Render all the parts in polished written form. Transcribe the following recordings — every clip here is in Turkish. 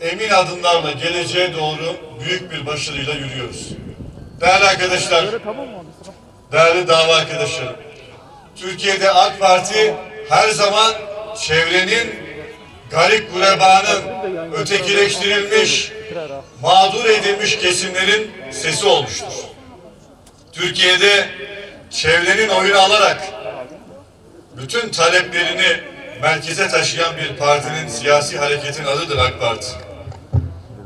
emin adımlarla geleceğe doğru büyük bir başarıyla yürüyoruz. Değerli arkadaşlar, değerli dava arkadaşlarım, Türkiye'de AK Parti her zaman çevrenin, garip gurebanın, ötekileştirilmiş, mağdur edilmiş kesimlerin sesi olmuştur. Türkiye'de çevrenin oyunu alarak bütün taleplerini merkeze taşıyan bir partinin, siyasi hareketin adıdır AK Parti.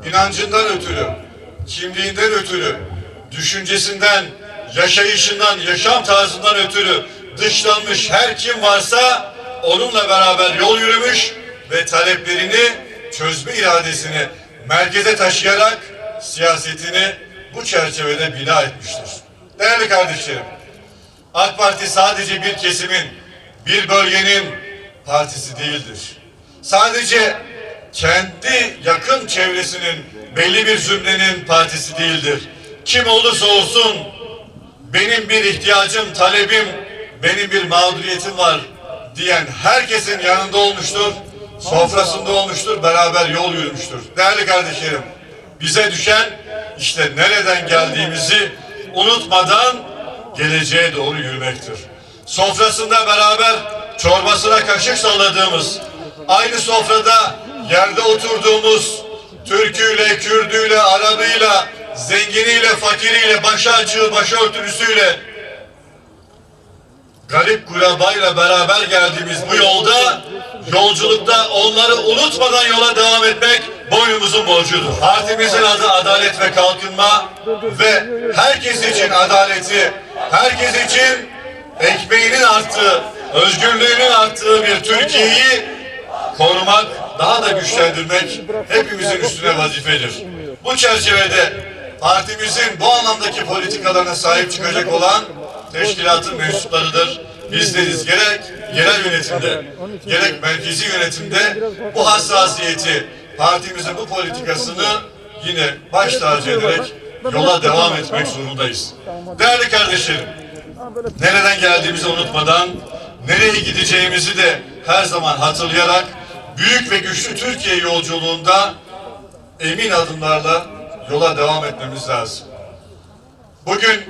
İnancından ötürü, kimliğinden ötürü, düşüncesinden, yaşayışından, yaşam tarzından ötürü dışlanmış her kim varsa onunla beraber yol yürümüş ve taleplerini, çözme iradesini merkeze taşıyarak siyasetini bu çerçevede bina etmiştir. Değerli kardeşlerim, AK Parti sadece bir kesimin, bir bölgenin partisi değildir. Sadece kendi yakın çevresinin, belli bir zümrenin partisi değildir. Kim olursa olsun benim bir ihtiyacım, talebim, benim bir mağduriyetim var diyen herkesin yanında olmuştur, sofrasında olmuştur, beraber yol yürümüştür. Değerli kardeşlerim, bize düşen işte nereden geldiğimizi unutmadan geleceğe doğru yürümektir. Sofrasında beraber çorbasına kaşık salladığımız, aynı sofrada yerde oturduğumuz, Türküyle, Kürdüyle, Arabıyla, zenginiyle, fakiriyle, başı açığı, başörtülüsüyle, garip kurabayla beraber geldiğimiz bu yolculukta onları unutmadan yola devam etmek boynumuzun borcudur. Partimizin adı Adalet ve Kalkınma ve herkes için adaleti, herkes için ekmeğinin arttığı, özgürlüğünün arttığı bir Türkiye'yi korumak, daha da güçlendirmek hepimizin üstüne vazifedir. Bu çerçevede partimizin bu anlamdaki politikalarına sahip çıkacak olan teşkilatın mensuplarıdır. Bizleriz. Gerek yerel yönetimde, gerek merkezi yönetimde bu hassasiyeti, partimizin bu politikasını yine baş tacı ederek yola devam etmek zorundayız. Değerli kardeşlerim, nereden geldiğimizi unutmadan, nereye gideceğimizi de her zaman hatırlayarak büyük ve güçlü Türkiye yolculuğunda emin adımlarla yola devam etmemiz lazım. Bugün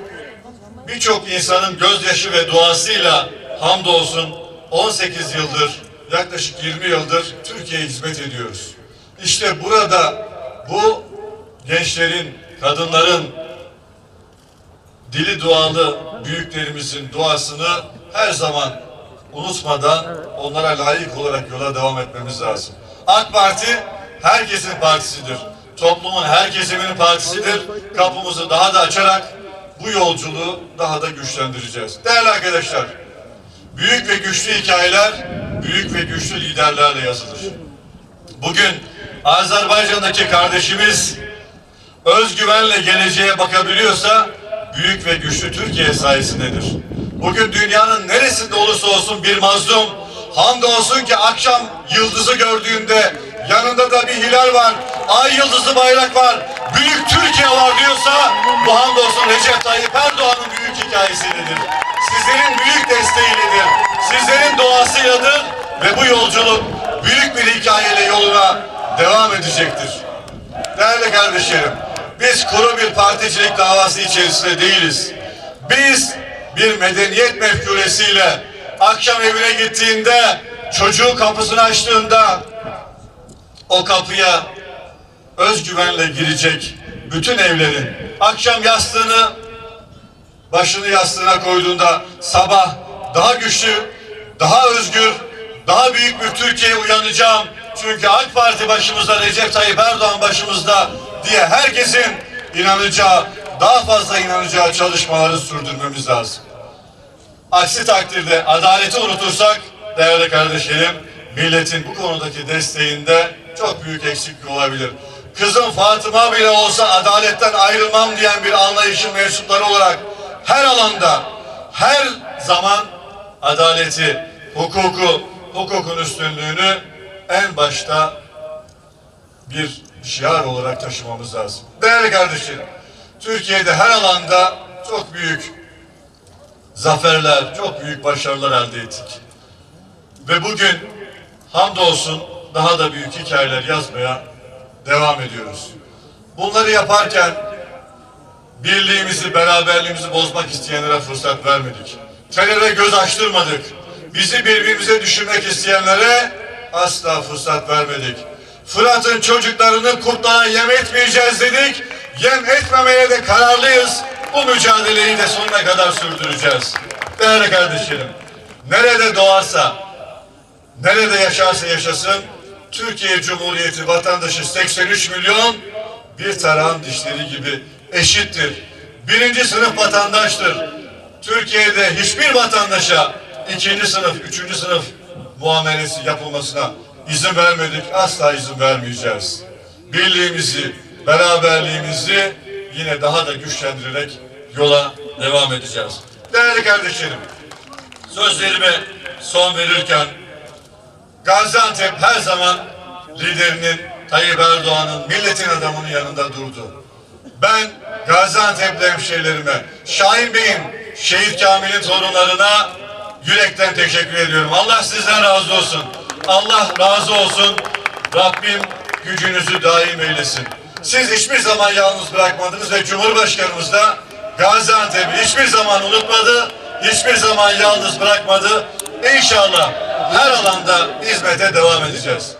birçok insanın gözyaşı ve duasıyla hamdolsun 18 yıldır, yaklaşık 20 yıldır Türkiye'ye hizmet ediyoruz. İşte burada bu gençlerin, kadınların, dili dualı büyüklerimizin duasını her zaman unutmadan onlara layık olarak yola devam etmemiz lazım. AK Parti herkesin partisidir. Toplumun her kesiminin partisidir. Kapımızı daha da açarak bu yolculuğu daha da güçlendireceğiz. Değerli arkadaşlar, büyük ve güçlü hikayeler, büyük ve güçlü liderlerle yazılır. Bugün Azerbaycan'daki kardeşimiz özgüvenle geleceğe bakabiliyorsa büyük ve güçlü Türkiye sayesindedir. Bugün dünyanın neresinde olursa olsun bir mazlum, hamdolsun ki akşam yıldızı gördüğünde yanında da bir hilal var, ay yıldızı bayrak var, büyük Türkiye var diyorsa bu hamdolsun Recep Tayyip Erdoğan'ın büyük hikayesiyledir. Sizlerin büyük desteğiyledir, sizlerin doğasıyladır ve bu yolculuk büyük bir hikayeyle yoluna devam edecektir. Değerli kardeşlerim, biz kuru bir particilik davası içerisinde değiliz. Biz bir medeniyet mefkuresiyle akşam evine gittiğinde, çocuğu kapısını açtığında o kapıya özgüvenle girecek bütün evlerin, akşam yastığını, başını yastığına koyduğunda sabah daha güçlü, daha özgür, daha büyük bir Türkiye'ye uyanacağım. Çünkü AK Parti başımızda, Recep Tayyip Erdoğan başımızda diye herkesin inanacağı, daha fazla inanacağı çalışmaları sürdürmemiz lazım. Aksi takdirde adaleti unutursak değerli kardeşlerim, milletin bu konudaki desteğinde çok büyük eksiklik olabilir. Kızım Fatıma bile olsa adaletten ayrılmam diyen bir anlayışın mensupları olarak her alanda, her zaman adaleti, hukukun üstünlüğünü en başta bir şiar olarak taşımamız lazım. Değerli kardeşlerim, Türkiye'de her alanda çok büyük zaferler, çok büyük başarılar elde ettik. Ve bugün hamdolsun daha da büyük hikayeler yazmaya devam ediyoruz. Bunları yaparken birliğimizi, beraberliğimizi bozmak isteyenlere fırsat vermedik. Teröre göz açtırmadık. Bizi birbirimize düşürmek isteyenlere asla fırsat vermedik. Fırat'ın çocuklarını kurtlara yem etmeyeceğiz dedik. Yem etmemeye de kararlıyız. Bu mücadeleyi de sonuna kadar sürdüreceğiz. Değerli kardeşlerim, nerede doğarsa, nerede yaşarsa yaşasın, Türkiye Cumhuriyeti vatandaşı 83 milyon bir tarağın dişleri gibi eşittir. Birinci sınıf vatandaştır. Türkiye'de hiçbir vatandaşa ikinci sınıf, üçüncü sınıf muamelesi yapılmasına izin vermedik, asla izin vermeyeceğiz. Birliğimizi, beraberliğimizi yine daha da güçlendirerek yola devam edeceğiz. Değerli kardeşlerim, sözlerime son verirken Gaziantep her zaman liderinin Tayyip Erdoğan'ın, milletin adamının yanında durdu. Ben Gaziantep'li hemşehrilerime, Şahin Bey'in, Şehit Kamil'in torunlarına yürekten teşekkür ediyorum. Allah sizden razı olsun. Allah razı olsun. Rabbim gücünüzü daim eylesin. Siz hiçbir zaman yalnız bırakmadınız ve Cumhurbaşkanımız da Gaziantep'i hiçbir zaman unutmadı, hiçbir zaman yalnız bırakmadı. İnşallah her alanda hizmete devam edeceğiz.